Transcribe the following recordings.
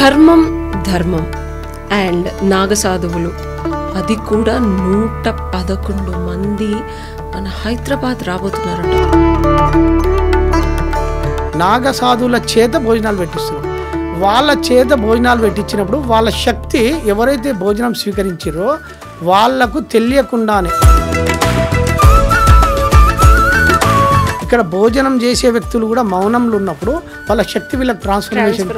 కర్మం ధర్మం అండ్ నాగసాధువులు, అది కూడా 111 మంది మన హైదరాబాద్ రాబోతున్నారట. నాగసాధువుల చేత భోజనాలు పెట్టిస్తున్నారు. వాళ్ళ చేత భోజనాలు పెట్టించినప్పుడు వాళ్ళ శక్తి ఎవరైతే భోజనం స్వీకరించారో వాళ్లకు తెలియకుండానే ఇక్కడ భోజనం చేసే వ్యక్తులు కూడా మౌనంలో ఉన్నప్పుడు వాళ్ళ శక్తి వీళ్ళకి ట్రాన్స్ఫర్మేషన్.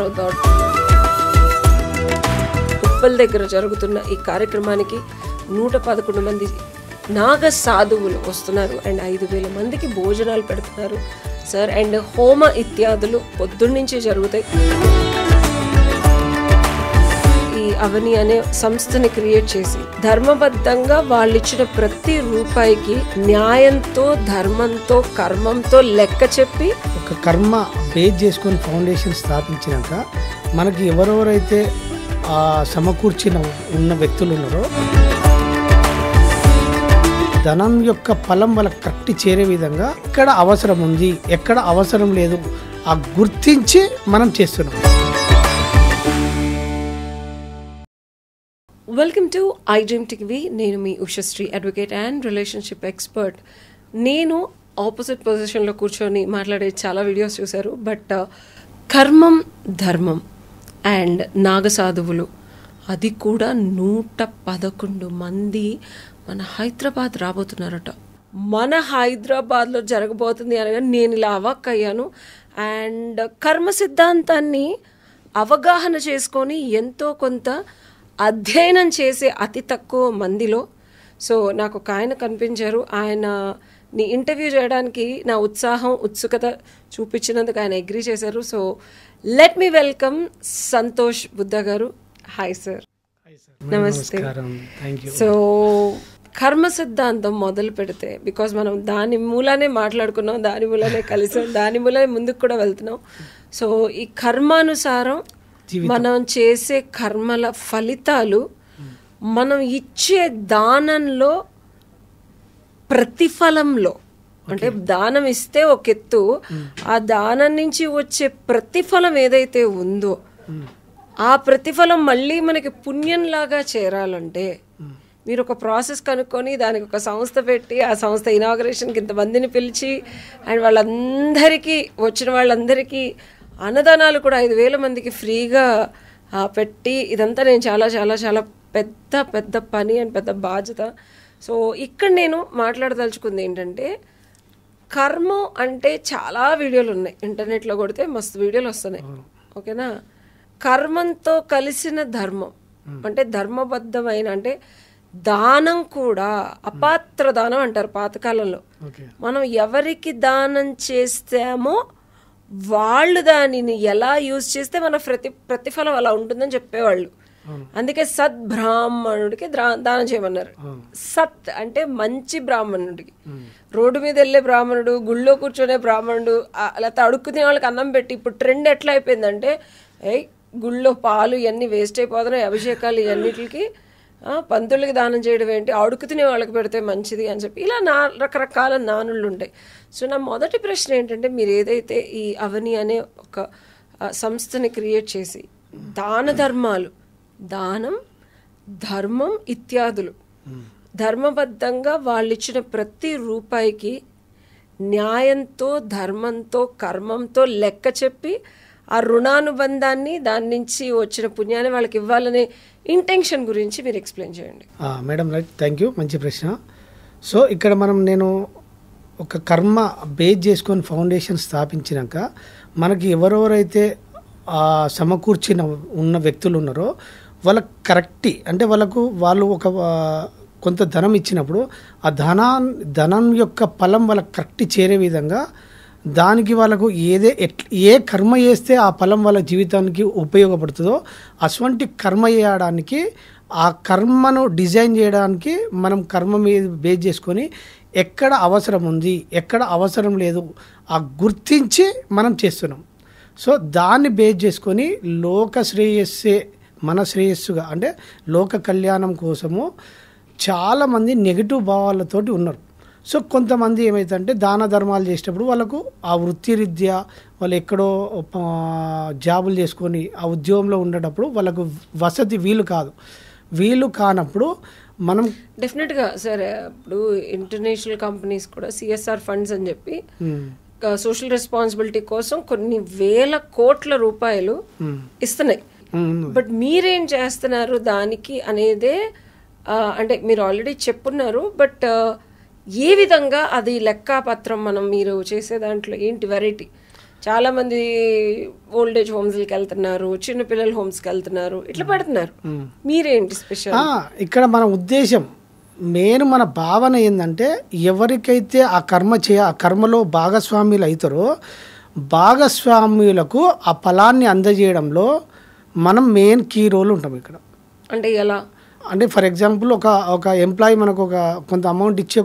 ఉప్పల్ దగ్గర జరుగుతున్న ఈ కార్యక్రమానికి 111 మంది నాగ సాధువులు వస్తున్నారు అండ్ 5,000 మందికి భోజనాలు పెడుతున్నారు సార్. అండ్ హోమ ఇత్యాదులు పొద్దున్నుంచే జరుగుతాయి. ఈ అవని అనే సంస్థని క్రియేట్ చేసి ధర్మబద్ధంగా వాళ్ళు ఇచ్చిన ప్రతి రూపాయికి న్యాయంతో, ధర్మంతో, కర్మంతో లెక్క చెప్పి ఒక కర్మ బేస్ చేసుకొని ఫౌండేషన్ స్థాపించినాక మనకి ఎవరెవరైతే సమకూర్చిన ఉన్న వ్యక్తులు ఉన్నారో ధనం యొక్క ఫలం వాళ్ళకి కరెక్ట్ చేరే విధంగా ఎక్కడ అవసరం ఉంది, ఎక్కడ అవసరం లేదు ఆ గుర్తించి మనం చేస్తున్నాం. Welcome to I dream TV. నేను మీ Ushasri, advocate and relationship expert. నేను ఆపోజిట్ పొజిషన్లో కూర్చొని మాట్లాడే చాలా వీడియోస్ చూశారు. బట్ కర్మం ధర్మం అండ్ నాగసాధువులు, అది కూడా 111 మంది మన హైదరాబాద్ రాబోతున్నారట. మన హైదరాబాద్లో జరగబోతుంది అనగా నేను ఇలా అవాక్కయ్యాను. అండ్ కర్మ సిద్ధాంతాన్ని అవగాహన చేసుకొని ఎంతో కొంత అధ్యయనం చేసే అతి తక్కువ మందిలో నాకు ఒక ఆయన కనిపించారు. ఆయనని ఇంటర్వ్యూ చేయడానికి నా ఉత్సాహం, ఉత్సుకత చూపించినందుకు ఆయన అగ్రీ చేశారు. So let me welcome Santosh Buddha గారు. Hi sir. నమస్తే. సో కర్మ సిద్ధాంతం మొదలు పెడితే, బికాజ్ మనం దాని మూలానే మాట్లాడుకున్నాం, దాని మూలనే కలిసాం, దాని మూలనే ముందుకు కూడా వెళ్తున్నాం. సో ఈ కర్మానుసారం మనం చేసే కర్మల ఫలితాలు మనం ఇచ్చే దానంలో, ప్రతిఫలంలో, అంటే దానం ఇస్తే ఒక ఎత్తు, ఆ దానం నుంచి వచ్చే ప్రతిఫలం ఏదైతే ఉందో ఆ ప్రతిఫలం మళ్ళీ మనకి పుణ్యంలాగా చేరాలంటే మీరు ఒక ప్రాసెస్ కనుక్కొని దానికి ఒక సంస్థ పెట్టి ఆ సంస్థ ఇనాగరేషన్కి ఇంతమందిని పిలిచి అండ్ వాళ్ళందరికీ వచ్చిన వాళ్ళందరికీ అన్నదానాలు కూడా 5,000 మందికి ఫ్రీగా పెట్టి, ఇదంతా నేను చాలా చాలా చాలా పెద్ద పెద్ద పని అండ్ పెద్ద బాధ్యత. సో ఇక్కడ నేను మాట్లాడదలుచుకుంది ఏంటంటే, కర్మ అంటే చాలా వీడియోలు ఉన్నాయి, ఇంటర్నెట్లో కొడితే మస్తు వీడియోలు వస్తున్నాయి. ఓకేనా? కర్మంతో కలిసిన ధర్మం అంటే ధర్మబద్ధమైన, అంటే దానం కూడా అపాత్ర దానం అంటారు పాతకాలంలో. మనం ఎవరికి దానం చేస్తామో వాళ్ళు దానిని ఎలా యూజ్ చేస్తే మన ప్రతిఫలం అలా ఉంటుందని చెప్పేవాళ్ళు. అందుకే సద్బ్రాహ్మణుడికి దానం చేయమన్నారు. సత్ అంటే మంచి బ్రాహ్మణుడికి, రోడ్డు మీద వెళ్ళే బ్రాహ్మణుడు, గుళ్ళో కూర్చొనే బ్రాహ్మణుడు, లేకపోతే అడుక్కునే వాళ్ళకి అన్నం పెట్టి, ఇప్పుడు ట్రెండ్ ఎట్లా అయిపోయిందంటే గుళ్ళో పాలు ఇవన్నీ వేస్ట్ అయిపోతున్నాయి, అభిషేకాలు ఇవన్నిటికి పంతులకి దానం చేయడం ఏంటి, అడుగు తినే వాళ్ళకి పెడితే మంచిది అని చెప్పి ఇలా రకరకాల నానుళ్ళు ఉంటాయి. సో నా మొదటి ప్రశ్న ఏంటంటే, మీరు ఏదైతే ఈ అవని అనే ఒక సంస్థని క్రియేట్ చేసి దాన ధర్మాలు, దానం, ధర్మం ఇత్యాదులు ధర్మబద్ధంగా వాళ్ళు ఇచ్చిన ప్రతి రూపాయికి న్యాయంతో, ధర్మంతో, కర్మంతో లెక్క చెప్పి ఆ రుణానుబంధాన్ని, దాని నుంచి వచ్చిన పుణ్యాన్ని వాళ్ళకి ఇవ్వాలనే ఇంటెన్షన్ గురించి మీరు ఎక్స్ప్లెయిన్ చేయండి. మేడం రైట్, థ్యాంక్ యూ, మంచి ప్రశ్న. సో ఇక్కడ నేను ఒక కర్మ బేస్ చేసుకొని ఫౌండేషన్ స్థాపించినాక మనకి ఎవరెవరైతే సమకూర్చిన ఉన్న వ్యక్తులు ఉన్నారో వాళ్ళకి కరెక్ట్, అంటే వాళ్ళు ఒక కొంత ధనం ఇచ్చినప్పుడు ఆ ధనం యొక్క ఫలం వాళ్ళకి కరెక్ట్ చేరే విధంగా దానికి వాళ్ళకు ఏ కర్మ చేస్తే ఆ ఫలం వాళ్ళ జీవితానికి ఉపయోగపడుతుందో అటువంటి కర్మ చేయడానికి, ఆ కర్మను డిజైన్ చేయడానికి మనం కర్మ మీద బేస్ చేసుకొని ఎక్కడ అవసరం ఉంది, ఎక్కడ అవసరం లేదు ఆ గుర్తించి మనం చేస్తున్నాం. సో దాన్ని బేస్ చేసుకొని లోక శ్రేయస్సే మన శ్రేయస్సుగా, అంటే లోక కళ్యాణం కోసము చాలామంది నెగిటివ్ భావాలతోటి ఉన్నారు. సో కొంతమంది ఏమవుతుందంటే దాన ధర్మాలు చేసేటప్పుడు వాళ్ళకు ఆ వృత్తిరీత్యా వాళ్ళు ఎక్కడో జాబులు చేసుకొని ఆ ఉద్యోగంలో ఉండేటప్పుడు వాళ్ళకు వసతి వీలు కానప్పుడు మనం డెఫినెట్గా సార్ ఇప్పుడు ఇంటర్నేషనల్ కంపెనీస్ కూడా సిఎస్ఆర్ ఫండ్స్ అని చెప్పి సోషల్ రెస్పాన్సిబిలిటీ కోసం కొన్ని వేల కోట్ల రూపాయలు ఇస్తున్నాయి. బట్ మీరేం చేస్తున్నారు దానికి అనేదే అంటే మీరు ఆల్రెడీ చెప్పున్నారు. బట్ ఏ విధంగా అది లెక్కాపత్రం మీరు చేసే దాంట్లో ఏంటి వెరైటీ? చాలామంది ఓల్డేజ్ హోమ్స్కి వెళ్తున్నారు, చిన్నపిల్లల హోమ్స్కి వెళ్తున్నారు, ఇట్లా పెడుతున్నారు. మీరేంటి స్పెషల్? ఇక్కడ మన ఉద్దేశం మన భావన ఏంటంటే ఎవరికైతే ఆ కర్మలో భాగస్వాములు అవుతారో భాగస్వామ్యులకు ఆ ఫలాన్ని అందజేయడంలో మనం మెయిన్ కీ రోల్ ఉంటాం ఇక్కడ. అంటే ఎలా అంటే ఫర్ ఎగ్జాంపుల్ ఒక ఎంప్లాయీ మనకు కొంత అమౌంట్ ఇచ్చి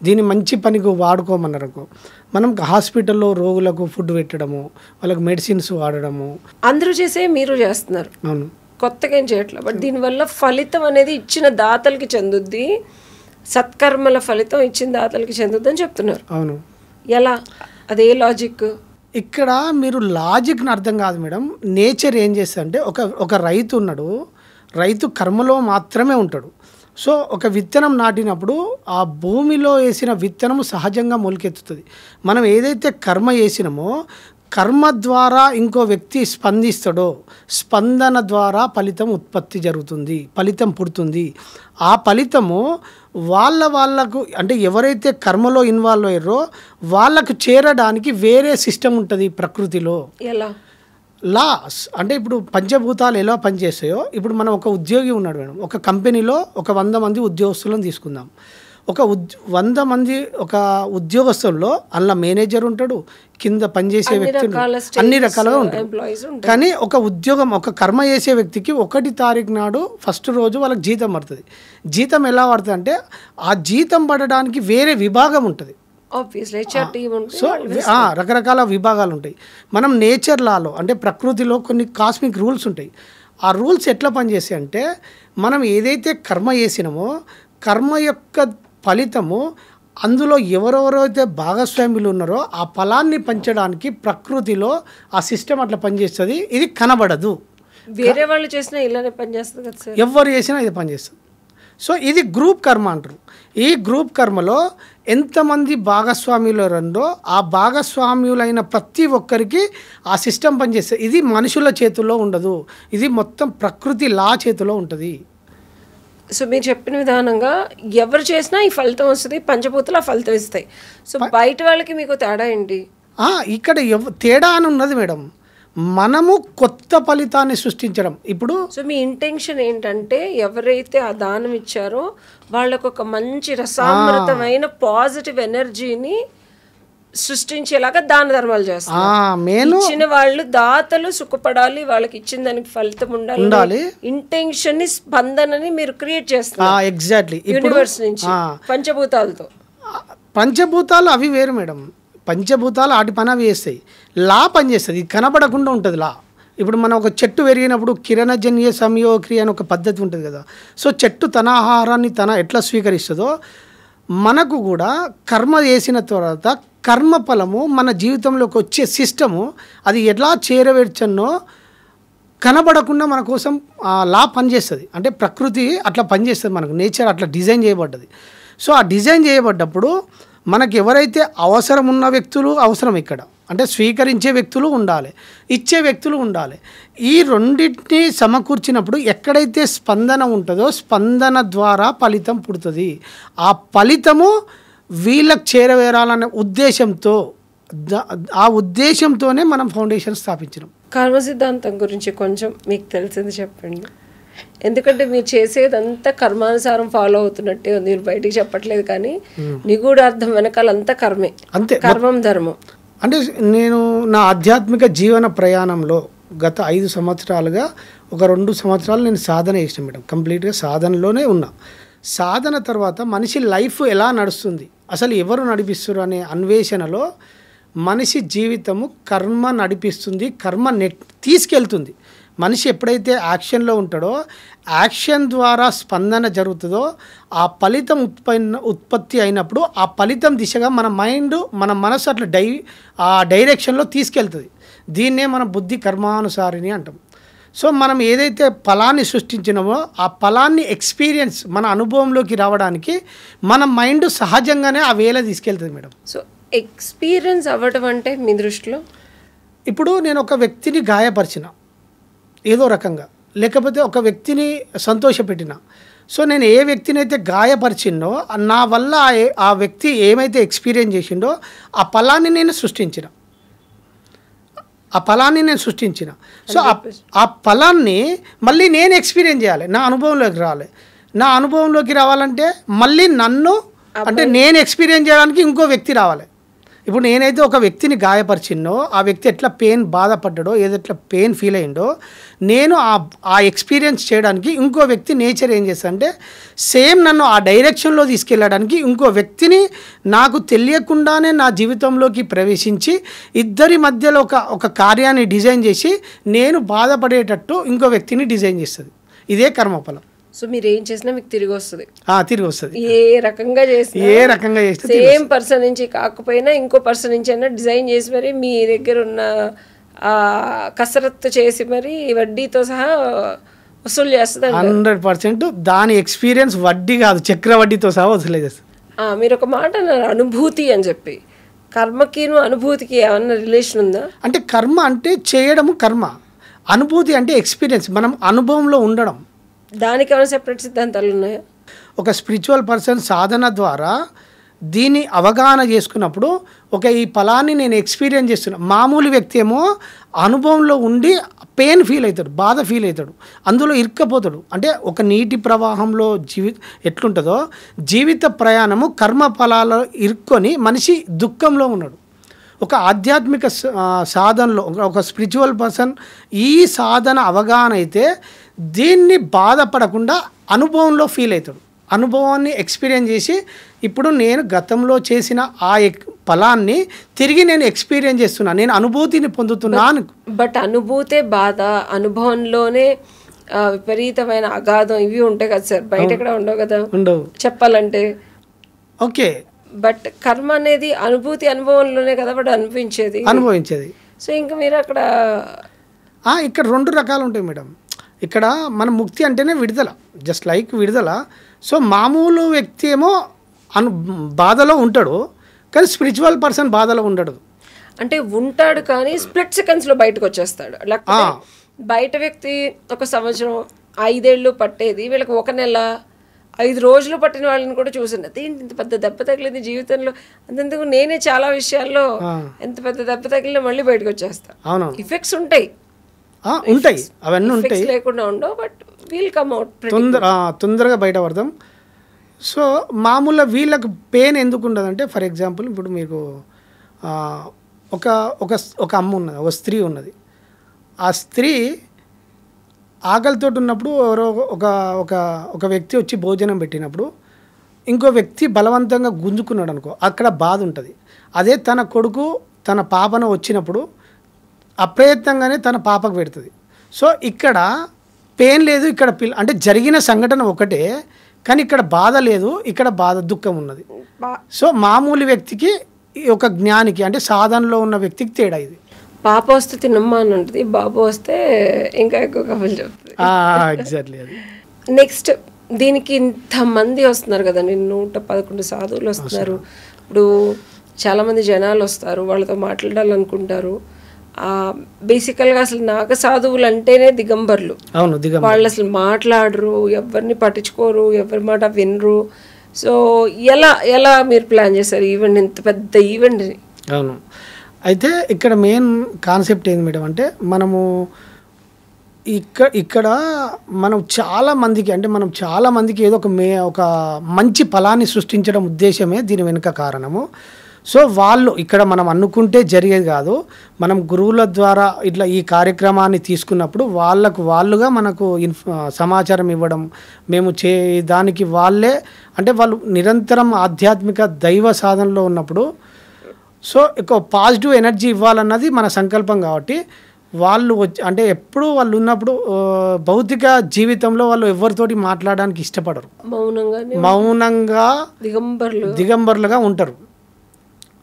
దీన్ని మంచి పనికి వాడుకోమన్నారు. మనం హాస్పిటల్లో రోగులకు ఫుడ్ పెట్టడము, వాళ్ళకి మెడిసిన్స్ వాడడము అందరూ చేసే మీరు చేస్తున్నారు. అవును, కొత్తగా ఏం చేయట్లేదు. బట్ దీనివల్ల ఫలితం అనేది ఇచ్చిన దాతలకి చెందుద్ది, సత్కర్మల ఫలితం ఇచ్చిన దాతలకి చెందుద్ది అని చెప్తున్నారు. అవును, ఎలా? అదే లాజిక్ ఇక్కడ మీరు లాజిక్ని అర్థం కాదు మేడం. నేచర్ ఏం చేస్తుంది అంటే ఒక రైతు ఉన్నాడు, రైతు కర్మలో మాత్రమే ఉంటాడు. సో ఒక విత్తనం నాటినప్పుడు ఆ భూమిలో వేసిన విత్తనము సహజంగా మొలకెత్తుతుంది. మనం ఏదైతే కర్మ చేసినామో కర్మ ద్వారా ఇంకో వ్యక్తి స్పందిస్తాడో స్పందన ద్వారా ఫలితం ఉత్పత్తి జరుగుతుంది, ఫలితం పుడుతుంది. ఆ ఫలితము వాళ్ళకు అంటే ఎవరైతే కర్మలో ఇన్వాల్వ్ అయ్యారో వాళ్ళకు చేరడానికి వేరే సిస్టమ్ ఉంటుంది ప్రకృతిలో. ఎలా? లాస్ అంటే ఇప్పుడు పంచభూతాలు ఎలా పనిచేస్తాయో, ఇప్పుడు మనం ఒక ఉద్యోగి ఉన్నాడు మేడం, ఒక కంపెనీలో 100 మంది ఉద్యోగస్తులను తీసుకుందాం. 100 మంది ఒక ఉద్యోగస్తుల్లో అందులో మేనేజర్ ఉంటాడు, కింద పనిచేసే వ్యక్తి అన్ని రకాలుగా ఉంటాడు. కానీ ఒక కర్మ చేసే వ్యక్తికి 1 తారీఖు నాడు ఫస్ట్ రోజు వాళ్ళకి జీతం పడుతుంది. జీతం ఎలా పడుతుంది అంటే ఆ జీతం పడడానికి వేరే విభాగం ఉంటుంది. సో రకరకాల విభాగాలు ఉంటాయి. మనం నేచర్ లాలో అంటే ప్రకృతిలో కొన్ని కాస్మిక్ రూల్స్ ఉంటాయి. ఆ రూల్స్ ఎట్లా పనిచేస్తాయి అంటే మనం ఏదైతే కర్మ చేసినామో కర్మ యొక్క ఫలితము అందులో ఎవరెవరైతే భాగస్వాములు ఉన్నారో ఆ ఫలాన్ని పంచడానికి ప్రకృతిలో ఆ సిస్టమ్ అట్లా పనిచేస్తుంది. ఇది కనబడదు. వేరే వాళ్ళు చేసినా ఇలానే పనిచేస్తుంది కదా సార్, ఎవరు చేసినా ఇది పనిచేస్తుంది. సో ఇది గ్రూప్ కర్మ అంటారు. ఈ గ్రూప్ కర్మలో ఎంతమంది భాగస్వామ్యులు రెండో ఆ భాగస్వామ్యులైన ప్రతి ఒక్కరికి ఆ సిస్టమ్ పనిచేస్తుంది. ఇది మనుషుల చేతుల్లో ఉండదు, ఇది మొత్తం ప్రకృతి లా చేతిలో ఉంటుంది. సో మీరు చెప్పిన విధానంగా ఎవరు చేసినా ఈ ఫలితం వస్తుంది, పంచభూతాలు ఆ ఫలితం ఇస్తాయి. సో బయట వాళ్ళకి మీకు తేడా ఏంటి? ఇక్కడ తేడా అని ఉన్నది మేడం, మనము కొత్త ఫలితాన్ని సృష్టించడం. ఇప్పుడు సో మీ ఇంటెన్షన్ ఏంటంటే ఎవరైతే ఆ దానం ఇచ్చారో వాళ్ళకు ఒక మంచి రసామృతమైన పాజిటివ్ ఎనర్జీని సృష్టించేలాగా దాన ధర్మాలు చేస్తారు. ఇచ్చిన వాళ్ళు దాతలు సుఖపడాలి, వాళ్ళకి ఇచ్చిన దానికి ఫలితం ఉండాలి. ఇంటెన్షన్ ని స్పందనని మీరు క్రియేట్ చేస్తారు. ఎగ్జాక్ట్లీ యూనివర్స్ నుంచి పంచభూతాలతో. పంచభూతాలు అవి వేరు మేడం, పంచభూతాలు ఆటి పని అవి చేస్తాయి, లా పనిచేస్తుంది, ఇది కనబడకుండా ఉంటుంది లా. ఇప్పుడు మనం ఒక చెట్టు పెరిగినప్పుడు కిరణజన్య సంయోక్రియ అని ఒక పద్ధతి ఉంటుంది కదా. సో చెట్టు తన ఆహారాన్ని ఎట్లా స్వీకరిస్తుందో మనకు కూడా కర్మ చేసిన తర్వాత కర్మ ఫలము మన జీవితంలోకి వచ్చే సిస్టము అది ఎలా చేరవేర్చనో కనబడకుండా మన కోసం లా పనిచేస్తుంది. అంటే ప్రకృతి అట్లా పనిచేస్తుంది, మనకు నేచర్ అట్లా డిజైన్ చేయబడ్డది. సో ఆ డిజైన్ చేయబడ్డప్పుడు మనకు ఎవరైతే అవసరం ఉన్న వ్యక్తులు అవసరం ఇక్కడ అంటే స్వీకరించే వ్యక్తులు ఉండాలి, ఇచ్చే వ్యక్తులు ఉండాలి. ఈ రెండింటిని సమకూర్చినప్పుడు ఎక్కడైతే స్పందన ఉంటుందో స్పందన ద్వారా ఫలితం పుడుతుంది. ఆ ఫలితము వీళ్ళకి చేరవేరాలనే ఉద్దేశంతో ఆ ఉద్దేశంతోనే మనం ఫౌండేషన్ స్థాపించినాం. కర్మ సిద్ధాంతం గురించి కొంచెం మీకు తెలిసింది చెప్పండి. ఎందుకంటే మీరు చేసేదంతా కర్మానుసారం ఫాలో అవుతున్నట్టే ఉంది, మీరు బయటికి చెప్పట్లేదు కానీ నిగూఢ అర్థం వెనకాలంతా కర్మే, అంతే, కర్మం ధర్మం. అంటే నేను నా ఆధ్యాత్మిక జీవన ప్రయాణంలో గత 5 సంవత్సరాలుగా ఒక 2 సంవత్సరాలు నేను సాధన చేసిన మేడం, కంప్లీట్గా సాధనలోనే ఉన్నా. సాధన తర్వాత మనిషి లైఫ్ ఎలా నడుస్తుంది, అసలు ఎవరు నడిపిస్తారు అనే అన్వేషణలో మనిషి జీవితము కర్మ నడిపిస్తుంది, కర్మ తీసుకెళ్తుంది. మనిషి ఎప్పుడైతే యాక్షన్లో ఉంటాడో యాక్షన్ ద్వారా స్పందన జరుగుతుందో ఆ ఫలితం ఉత్పత్తి అయినప్పుడు ఆ ఫలితం దిశగా మన మైండ్ మన మనసు అట్లా ఆ డైరెక్షన్లో తీసుకెళ్తుంది. దీన్నే మన బుద్ధి కర్మానుసారిని అంటాం. సో మనం ఏదైతే ఫలాన్ని సృష్టించినామో ఆ ఫలాన్ని ఎక్స్పీరియన్స్ మన అనుభవంలోకి రావడానికి మన మైండ్ సహజంగానే ఆ వేళ తీసుకెళ్తుంది మేడం. సో ఎక్స్పీరియన్స్ అవ్వడం అంటే మీ దృష్టిలో ఇప్పుడు నేను ఒక వ్యక్తిని గాయపరిచిన ఏదో రకంగా, లేకపోతే ఒక వ్యక్తిని సంతోషపెట్టిన, సో నేను ఏ వ్యక్తిని అయితే గాయపరిచిండో నా వల్ల ఆ వ్యక్తి ఏమైతే ఎక్స్పీరియన్స్ చేసిండో ఆ ఫలాన్ని నేను సృష్టించిన. సో ఆ ఫలాన్ని మళ్ళీ నేను ఎక్స్పీరియన్స్ చేయాలి, నా అనుభవంలోకి రావాలి. నా అనుభవంలోకి రావాలంటే మళ్ళీ నన్ను అంటే నేను ఎక్స్పీరియన్స్ చేయడానికి ఇంకో వ్యక్తి రావాలి. ఇప్పుడు నేనైతే ఒక వ్యక్తిని గాయపరిచిన్నో ఆ వ్యక్తి ఎట్లా బాధపడ్డాడో ఎట్లా పెయిన్ ఫీల్ అయ్యిండో నేను ఆ ఎక్స్పీరియన్స్ చేయడానికి ఇంకో వ్యక్తి నేచర్ ఏం చేస్తాడంటే సేమ్ నన్ను ఆ డైరెక్షన్లో తీసుకెళ్ళడానికి ఇంకో వ్యక్తిని నాకు తెలియకుండానే నా జీవితంలోకి ప్రవేశించి ఇద్దరి మధ్యలో ఒక కార్యాన్ని డిజైన్ చేసి నేను బాధపడేటట్టు ఇంకో వ్యక్తిని డిజైన్ చేస్తుంది. ఇదే కర్మఫలం. సో మీరు ఏం చేసినా మీకు తిరిగి వస్తుంది. ఏ రకంగా చేస్తే సేమ్ పర్సన్ నుంచి కాకపోయినా ఇంకో పర్సన్ నుంచి అయినా డిజైన్ చేసి మరి మీ దగ్గర ఉన్న కసరత్తు చేసి మరి వడ్డీతో సహా వసూలు చేస్తుంది. 100% దాని ఎక్స్పీరియన్స్ వడ్డీ కాదు, చక్రవడ్డీతో సహా వసూలు చేస్తుంది. మీరు ఒక మాట అన్నారు అనుభూతి అని చెప్పి. కర్మకిను అనుభూతికి ఏమన్నా రిలేషన్ ఉందా? అంటే కర్మ అంటే చేయడము కర్మ, అనుభూతి అంటే ఎక్స్పీరియన్స్, మనం అనుభవంలో ఉండడం. దానికి ఏమైనా సెపరేట్ సిద్ధాంతాలు ఉన్నాయా? ఒక స్పిరిచువల్ పర్సన్ సాధన ద్వారా దీన్ని అవగాహన చేసుకున్నప్పుడు ఈ ఫలాన్ని నేను ఎక్స్పీరియన్స్ చేస్తున్నా. మామూలు వ్యక్తి ఏమో అనుభవంలో ఉండి పెయిన్ ఫీల్ అవుతాడు, బాధ ఫీల్ అవుతాడు, అందులో ఇరుక్కపోతాడు. అంటే ఒక నీటి ప్రవాహంలో ఎట్లుంటుందో జీవిత ప్రయాణము కర్మ ఫలాలు ఇరుక్కొని మనిషి దుఃఖంలో ఉన్నాడు. ఒక ఆధ్యాత్మిక సాధనలో ఒక స్పిరిచువల్ పర్సన్ ఈ సాధన అవగాహన అయితే దీన్ని బాధపడకుండా అనుభవంలో ఫీల్ అవుతాడు. అనుభవాన్ని ఎక్స్పీరియన్స్ చేసి ఇప్పుడు నేను గతంలో చేసిన ఆ ఫలాన్ని తిరిగి నేను ఎక్స్పీరియన్స్ చేస్తున్నా, నేను అనుభూతిని పొందుతున్నాను. బట్ అనుభూతే బాధ, అనుభవంలోనే విపరీతమైన అగాధం ఇవి ఉంటాయి కదా సార్, బయట ఎక్కడ ఉండవు కదా ఉండవు చెప్పాలంటే. ఓకే, బట్ కర్మ అనేది అనుభూతి అనుభవంలోనే కదా బట్ అనుభవించేది. సో ఇంకా మీరు ఇక్కడ 2 రకాలు ఉంటాయి మేడం. ఇక్కడ మన ముక్తి అంటేనే విడుదల, జస్ట్ లైక్ విడుదల. సో మామూలు వ్యక్తి ఏమో బాధలో ఉంటాడు, కానీ స్పిరిచువల్ పర్సన్ బాధలో ఉండడు. అంటే ఉంటాడు కానీ స్ప్లిట్ సెకండ్స్లో బయటకు వచ్చేస్తాడు. బయట వ్యక్తి 1 సంవత్సరం 5 ఏళ్ళు పట్టేది వీళ్ళకి 1 నెల 5 రోజులు పట్టిన వాళ్ళని కూడా చూసాను. ఇంత పెద్ద దెబ్బ తగిలింది జీవితంలో, అంతెందుకు నేనే చాలా విషయాల్లో ఎంత పెద్ద దెబ్బ తగిలినా మళ్ళీ బయటకు వచ్చేస్తాను. ఎఫెక్ట్స్ ఉంటాయి, అవన్నీ ఉంటాయి, లేకుండా ఉండవు, బట్ వీల్ కమ్ అవుట్ తొందరగా బయటపడతాం. సో మామూలుగా వీళ్ళకి పెయిన్ ఎందుకు ఉండదంటే, ఫర్ ఎగ్జాంపుల్ ఇప్పుడు మీకు ఒక అమ్మ ఉన్నది, ఒక స్త్రీ ఉన్నది. ఆ స్త్రీ ఆకలితో ఉన్నప్పుడు ఎవరో ఒక వ్యక్తి వచ్చి భోజనం పెట్టినప్పుడు ఇంకో వ్యక్తి బలవంతంగా గుంజుకున్నాడు అనుకో, అక్కడ బాధ ఉంటుంది. అదే తన కొడుకు తన పాపను వచ్చినప్పుడు అప్రయత్నంగానే తన పాపకు పెడుతుంది. సో ఇక్కడ పెయిన్ లేదు, ఇక్కడ అంటే జరిగిన సంఘటన ఒకటే, కానీ ఇక్కడ బాధ లేదు, ఇక్కడ దుఃఖం ఉన్నది. సో మామూలు వ్యక్తికి ఒక జ్ఞానికి అంటే సాధనలో ఉన్న వ్యక్తికి తేడా ఇది. పాప వస్తే తినమ్మా అని ఉంటుంది, బాబు వస్తే ఇంకా ఎక్కువ కబుర్లు చెప్తుంది. ఎగ్జాక్ట్లీ. నెక్స్ట్ దీనికి ఇంతమంది వస్తున్నారు కదండి, 111 సాధువులు వస్తున్నారు. ఇప్పుడు చాలామంది జనాలు వస్తారు, వాళ్ళతో మాట్లాడాలనుకుంటారు. బేసికల్గా అసలు నాగ సాధువులు అంటేనే దిగంబర్లు. వాళ్ళు అసలు మాట్లాడరు, ఎవరిని పట్టించుకోరు, ఎవరి మాట వినరు. సో ఎలా మీరు ప్లాన్ చేశారు ఈవెంట్, ఇంత పెద్ద ఈవెంట్? అవును, అయితే ఇక్కడ మెయిన్ కాన్సెప్ట్ ఏంది మేడం అంటే, మనము ఇక్కడ మనం చాలామందికి ఏదో ఒక మంచి ఫలాన్ని సృష్టించడం ఉద్దేశమే దీని వెనుక కారణము. సో వాళ్ళు ఇక్కడ మనం అనుకుంటే జరిగేది కాదు, మనం గురువుల ద్వారా ఇట్లా ఈ కార్యక్రమాన్ని తీసుకున్నప్పుడు వాళ్ళుగా మనకు సమాచారం ఇవ్వడం, మేము దానికి వాళ్ళే అంటే వాళ్ళు నిరంతరం ఆధ్యాత్మిక దైవ సాధనలో ఉన్నప్పుడు సో ఎక్కువ పాజిటివ్ ఎనర్జీ ఇవ్వాలన్నది మన సంకల్పం. కాబట్టి వాళ్ళు అంటే ఎప్పుడు వాళ్ళు ఉన్నప్పుడు భౌతిక జీవితంలో వాళ్ళు ఎవరితోటి మాట్లాడడానికి ఇష్టపడరు, మౌనంగా దిగంబరులుగా ఉంటారు.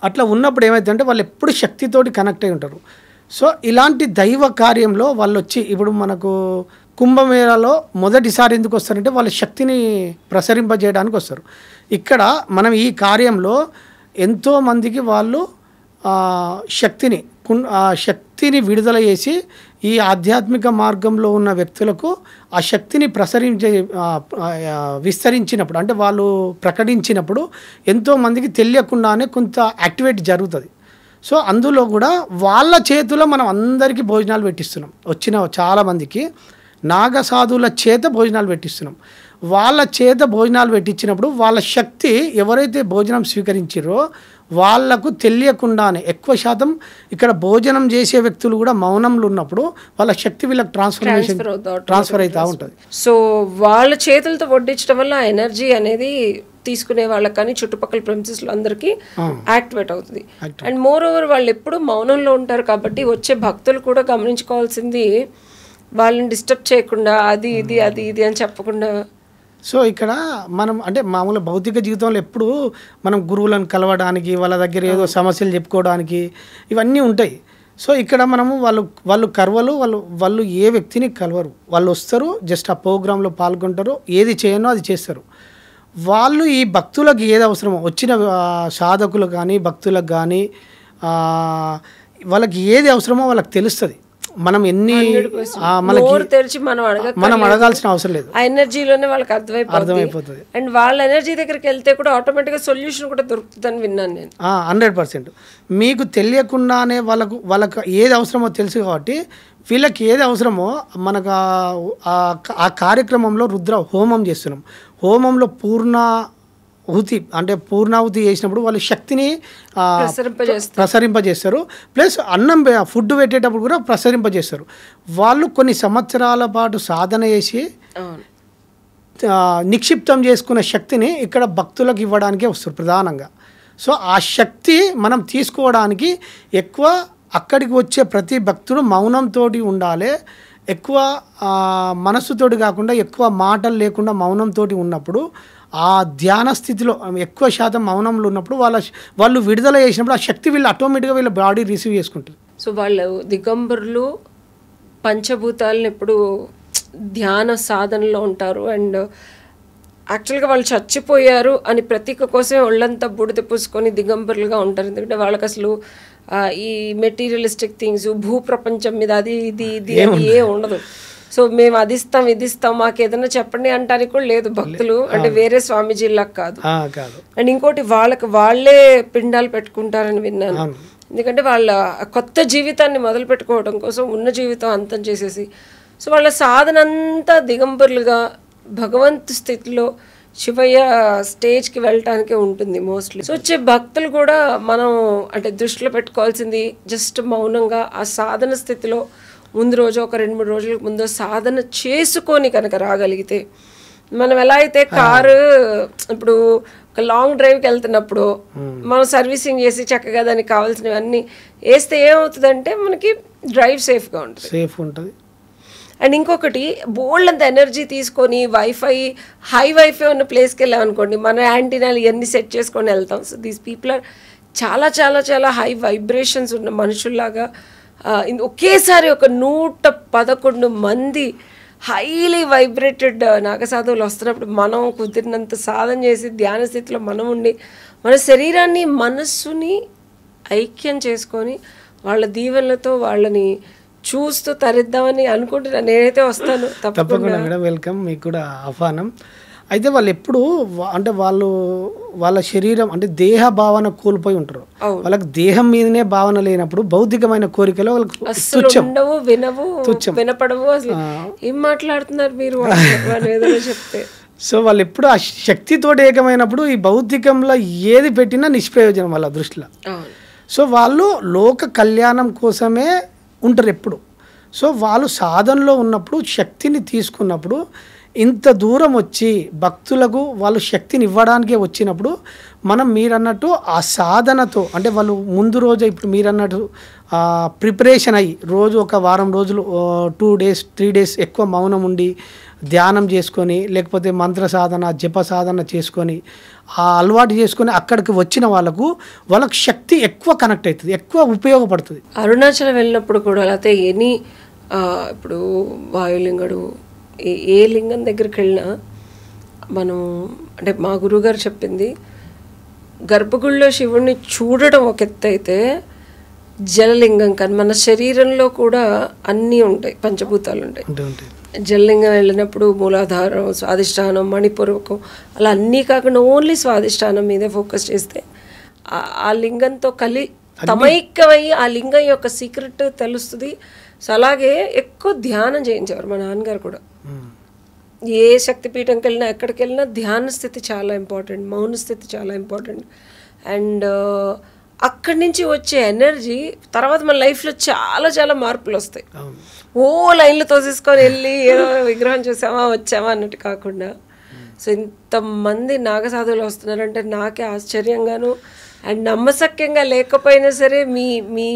అట్లా ఉన్నప్పుడు ఏమైతుందంటే వాళ్ళు ఎప్పుడు శక్తితోటి కనెక్ట్ అయి ఉంటారు. సో ఇలాంటి దైవ కార్యంలో వాళ్ళు వచ్చి ఇప్పుడు మనకు కుంభమేళాలో మొదటిసారి ఎందుకు వస్తారంటే వాళ్ళ శక్తిని ప్రసరింపజేయడానికి వస్తారు. ఇక్కడ మనం ఈ కార్యంలో ఎంతోమందికి వాళ్ళు శక్తిని విడుదల చేసి ఈ ఆధ్యాత్మిక మార్గంలో ఉన్న వ్యక్తులకు ఆ శక్తిని విస్తరించినప్పుడు అంటే వాళ్ళు ప్రకటించినప్పుడు ఎంతోమందికి తెలియకుండానే కొంత యాక్టివేట్ జరుగుతుంది. సో అందులో కూడా వాళ్ళ చేతిలో మనం అందరికీ భోజనాలు పెట్టిస్తున్నాం. వచ్చిన చాలామందికి నాగసాధువుల చేత భోజనాలు పెట్టిస్తున్నాం. వాళ్ళ చేత భోజనాలు పెట్టించినప్పుడు వాళ్ళ శక్తి ఎవరైతే భోజనం స్వీకరించారో వాళ్లకు తెలియకుండానే ఎక్కువ శాతం ఇక్కడ భోజనం చేసే వ్యక్తులు కూడా మౌనంలో ఉన్నప్పుడు వాళ్ళ శక్తి వీళ్ళకి ట్రాన్స్ఫర్ అవుతూ ఉంటుంది. సో వాళ్ళ చేతులతో వడ్డించడం వల్ల ఎనర్జీ అనేది తీసుకునే వాళ్ళకి కానీ చుట్టుపక్కల ప్రెమిసెస్లో అందరికీ యాక్టివేట్ అవుతుంది. అండ్ మోర్ ఓవర్ వాళ్ళు ఎప్పుడు మౌనంలో ఉంటారు కాబట్టి వచ్చే భక్తులు కూడా గమనించుకోవాల్సింది వాళ్ళని డిస్టర్బ్ చేయకుండా అది ఇది అని చెప్పకుండా. సో ఇక్కడ మనం అంటే మామూలు భౌతిక జీవితంలో ఎప్పుడు మనం గురువులను కలవడానికి వాళ్ళ దగ్గర ఏదో సమస్యలు చెప్పుకోవడానికి ఇవన్నీ ఉంటాయి. సో ఇక్కడ మనము వాళ్ళు కర్వలు వాళ్ళు ఏ వ్యక్తిని కలవరు, వాళ్ళు వస్తారు జస్ట్ ఆ ప్రోగ్రాంలో పాల్గొంటారు, ఏది చేయనో అది చేస్తారు. వాళ్ళు ఈ భక్తులకు ఏది అవసరమో వచ్చిన సాధకులకు కానీ భక్తులకు కానీ వాళ్ళకి ఏది అవసరమో వాళ్ళకి తెలుస్తుంది. మనం మనం అడగాల్సిన అవసరం లేదు, ఆ ఎనర్జీలోనే వాళ్ళకి అర్థమైపోతుంది. అండ్ వాళ్ళ ఎనర్జీ దగ్గరికి వెళ్తే కూడా ఆటోమేటిక్గా సొల్యూషన్ కూడా దొరుకుతుందని విన్నాను నేను. 100% మీకు తెలియకుండానే వాళ్ళకు ఏది అవసరమో తెలుసు కాబట్టి వీళ్ళకి ఏది అవసరమో మనకు ఆ కార్యక్రమంలో రుద్ర హోమం చేస్తున్నాం. హోమంలో పూర్ణాహుతి చేసినప్పుడు వాళ్ళు శక్తిని ప్రసరింపజేస్తారు. ప్లస్ ఫుడ్ పెట్టేటప్పుడు కూడా ప్రసరింపజేస్తారు. వాళ్ళు కొన్ని సంవత్సరాల పాటు సాధన చేసి నిక్షిప్తం చేసుకున్న శక్తిని ఇక్కడ భక్తులకు ఇవ్వడానికే వస్తారు ప్రధానంగా. సో ఆ శక్తి మనం తీసుకోవడానికి ఎక్కువ అక్కడికి వచ్చే ప్రతి భక్తుడు మౌనంతో ఉండాలి. ఎక్కువ మనస్సుతోటి కాకుండా ఎక్కువ మాటలు లేకుండా మౌనంతో ఉన్నప్పుడు ఆ ధ్యాన స్థితిలో ఎక్కువ శాతం మౌనంలో ఉన్నప్పుడు వాళ్ళు విడుదల చేసినప్పుడు ఆ శక్తి వీళ్ళు ఆటోమేటిక్గా వీళ్ళ బాడీ రిసీవ్ చేసుకుంటుంది. సో వాళ్ళు దిగంబరులు పంచభూతాలను ఎప్పుడు ధ్యాన సాధనలో ఉంటారు. అండ్ యాక్చువల్గా వాళ్ళు చచ్చిపోయారు అని ప్రతీక కోసమే ఒళ్ళంతా బూడిద పూసుకొని దిగంబరులుగా ఉంటారు. ఎందుకంటే వాళ్ళకి అసలు ఈ మెటీరియలిస్టిక్ థింగ్స్ భూప్రపంచం మీద అది ఏ ఉండదు. సో మేము అది ఇస్తాం మాకు ఏదైనా చెప్పండి అంటానికి కూడా లేదు భక్తులు, అంటే వేరే స్వామీజీలాగా కాదు. అండ్ ఇంకోటి వాళ్ళే పిండాలు పెట్టుకుంటారని విన్నాను. ఎందుకంటే వాళ్ళ కొత్త జీవితాన్ని మొదలు పెట్టుకోవడం కోసం ఉన్న జీవితం అంతం చేసేసి సో వాళ్ళ సాధన అంతా దిగంబరులుగా భగవంతు స్థితిలో శివయ్య స్టేజ్కి వెళ్ళటానికే ఉంటుంది మోస్ట్లీ. సో వచ్చే భక్తులు కూడా మనం అంటే దృష్టిలో పెట్టుకోవాల్సింది జస్ట్ మౌనంగా ఆ సాధన స్థితిలో ముందు రోజు ఒక 2-3 రోజుల ముందు సాధన చేసుకొని కనుక రాగలిగితే మనం ఎలా అయితే కారు ఇప్పుడు ఒక లాంగ్ డ్రైవ్కి వెళ్తున్నప్పుడు మనం సర్వీసింగ్ చేసి చక్కగా దానికి కావాల్సినవన్నీ వేస్తే ఏమవుతుందంటే మనకి డ్రైవ్ సేఫ్గా ఉంటుంది. అండ్ ఇంకొకటి బోల్డ్ అంత ఎనర్జీ తీసుకొని హై వైఫై ఉన్న ప్లేస్కి వెళ్ళామనుకోండి, మన యాంటీనాలు ఇవన్నీ సెట్ చేసుకొని వెళ్తాం. సో దీస్ పీపుల్ ఆర్ చాలా చాలా చాలా హై వైబ్రేషన్స్ ఉన్న మనుషుల్లాగా ఒకేసారి ఒక 111 మంది హైలీ వైబ్రేటెడ్ నాగసాధువులు వస్తున్నప్పుడు మనం కుదిరినంత సాధన చేసి ధ్యాన స్థితిలో మనం ఉండి మన శరీరాన్ని మనస్సుని ఐక్యం చేసుకొని వాళ్ళ దీవెనలతో వాళ్ళని చూస్తూ తరిద్దామని అనుకుంటున్నా. నేనైతే వస్తాను తప్పకుండా మేడం. వెల్కమ్, మీకు కూడా ఆహ్వానం. అయితే వాళ్ళు ఎప్పుడు అంటే వాళ్ళ శరీరం అంటే దేహ భావన కోల్పోయి ఉంటారు. వాళ్ళకి దేహం మీదనే భావన లేనప్పుడు భౌతికమైన కోరికలు వాళ్ళకి ఉండవు, వినపడవు. అసలు ఏం మాట్లాడుతున్నారు మీరు చెప్తే. సో వాళ్ళు ఎప్పుడు ఆ శక్తితోటి ఏకమైనప్పుడు ఈ భౌతికంలో ఏది పెట్టినా నిష్ప్రయోజనం వాళ్ళ దృష్టిలో. సో వాళ్ళు లోక కళ్యాణం కోసమే ఉంటారు ఎప్పుడు. సో వాళ్ళు సాధనలో ఉన్నప్పుడు శక్తిని తీసుకున్నప్పుడు ఇంత దూరం వచ్చి భక్తులకు వాళ్ళు శక్తిని ఇవ్వడానికే వచ్చినప్పుడు మనం మీరన్నట్టు ఆ సాధనతో అంటే వాళ్ళు ముందు రోజు ఇప్పుడు మీరన్నట్టు ప్రిపరేషన్ అయ్యి రోజు ఒక వారం రోజులు 2 days 3 days ఎక్కువ మౌనం ఉండి ధ్యానం చేసుకొని లేకపోతే మంత్ర సాధన జప సాధన చేసుకొని ఆ అలవాటు చేసుకొని అక్కడికి వచ్చిన వాళ్ళకు శక్తి ఎక్కువ కనెక్ట్ అవుతుంది, ఎక్కువ ఉపయోగపడుతుంది. అరుణాచలం వెళ్ళినప్పుడు కూడా లేకపోతే ఇప్పుడు వాయులింగడు ఏ లింగం దగ్గరికి వెళ్ళినా మనం అంటే మా గురువుగారు చెప్పింది గర్భగుడిలో శివుణ్ణి చూడడం ఒక ఎత్తు అయితే జలలింగం కానీ మన శరీరంలో కూడా అన్నీ ఉంటాయి, పంచభూతాలు ఉంటాయి. జలలింగం వెళ్ళినప్పుడు మూలాధారం, స్వాధిష్టానం, మణిపూర్వకం అలా అన్నీ కాకుండా ఓన్లీ స్వాధిష్టానం మీదే ఫోకస్ చేస్తే ఆ లింగంతో తమైక్యమయ్యి ఆ లింగం యొక్క సీక్రెట్ తెలుస్తుంది. సో అలాగే ఎక్కువ ధ్యానం చేయించేవారు మా నాన్నగారు కూడా. ఏ శక్తిపీఠంకి వెళ్ళినా ఎక్కడికి వెళ్ళినా ధ్యాన స్థితి చాలా ఇంపార్టెంట్, మౌన స్థితి చాలా ఇంపార్టెంట్. అండ్ అక్కడి నుంచి వచ్చే ఎనర్జీ తర్వాత మన లైఫ్లో చాలా చాలా మార్పులు వస్తాయి. ఓ లైన్లు తోసేసుకొని వెళ్ళి ఏదో విగ్రహం చూసామా వచ్చామా అన్నట్టు కాకుండా సో ఇంతమంది నాగసాధువులు వస్తున్నారంటే నాకే ఆశ్చర్యంగాను అండ్ నమ్మశక్యంగా లేకపోయినా సరే మీ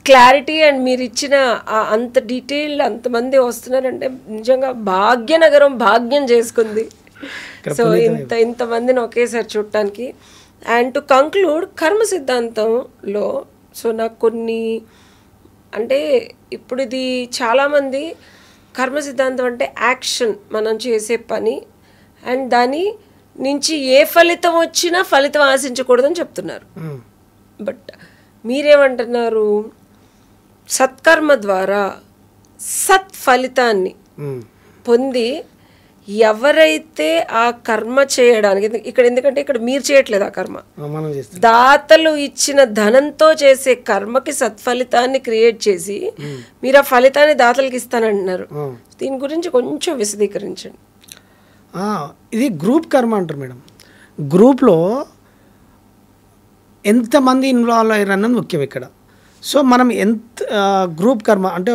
క్లారిటీ అండ్ మీరు ఇచ్చిన అంత డీటెయిల్ అంతమంది వస్తున్నారంటే నిజంగా భాగ్యనగరం భాగ్యం చేసుకుంది. సో ఇంతమందిని ఒకేసారి చూడటానికి. అండ్ టు కంక్లూడ్ కర్మ సిద్ధాంతంలో సో నాకు కొన్ని అంటే ఇప్పుడు ఇది చాలామంది కర్మ సిద్ధాంతం అంటే యాక్షన్, మనం చేసే పని అండ్ దాని నుంచి ఏ ఫలితం వచ్చినా ఫలితం ఆశించకూడదని చెప్తున్నారు. బట్ మీరేమంటున్నారు? సత్కర్మ ద్వారా సత్ఫలితాన్ని పొంది ఎవరైతే ఆ కర్మ చేయడానికి ఎందుకంటే ఇక్కడ మీరు చేయట్లేదు ఆ కర్మ, దాతలు ఇచ్చిన ధనంతో చేసే కర్మకి సత్ఫలితాన్ని క్రియేట్ చేసి మీరు ఆ ఫలితాన్ని దాతలకి ఇస్తానంటున్నారు. దీని గురించి కొంచెం విశదీకరించండి. ఇది గ్రూప్ కర్మ అంటారు మేడం. గ్రూప్లో ఎంతమంది ఇన్వాల్వ్ అయ్యారన్నది ముఖ్యం ఇక్కడ. సో మనం గ్రూప్ కర్మ అంటే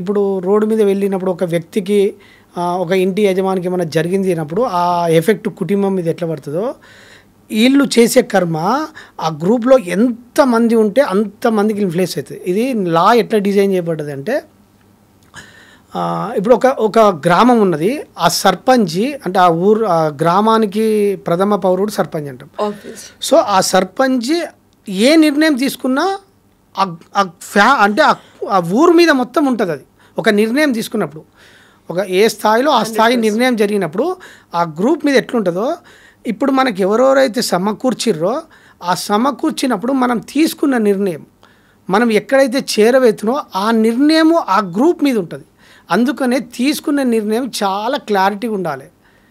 ఇప్పుడు రోడ్డు మీద వెళ్ళినప్పుడు ఒక వ్యక్తికి ఒక ఇంటి యజమానికి ఏమైనా జరిగింది అయినప్పుడు ఆ ఎఫెక్ట్ కుటుంబం మీద ఎట్లా పడుతుందో వీళ్ళు చేసే కర్మ ఆ గ్రూప్లో ఎంతమంది ఉంటే అంతమందికి ఇన్ఫ్లుయెన్స్ అవుతుంది. ఇది లా ఎట్లా డిజైన్ చేయబడ్డది అంటే ఇప్పుడు ఒక గ్రామం ఉన్నది, ఆ సర్పంచ్ అంటే ఆ గ్రామానికి ప్రథమ పౌరుడు సర్పంచ్ అంటాం. సో ఆ సర్పంచ్ ఏ నిర్ణయం తీసుకున్నా అంటే ఆ ఊరు మీద మొత్తం ఉంటుంది. అది ఒక నిర్ణయం తీసుకున్నప్పుడు ఏ స్థాయిలో ఆ స్థాయి నిర్ణయం జరిగినప్పుడు ఆ గ్రూప్ మీద ఎట్లుంటుందో ఇప్పుడు మనకి ఎవరెవరైతే సమకూర్చిర్రో ఆ సమకూర్చినప్పుడు మనం తీసుకున్న నిర్ణయం మనం ఎక్కడైతే చేరవేతునో ఆ నిర్ణయము ఆ గ్రూప్ మీద ఉంటుంది. అందుకనే తీసుకున్న నిర్ణయం చాలా క్లారిటీగా ఉండాలి.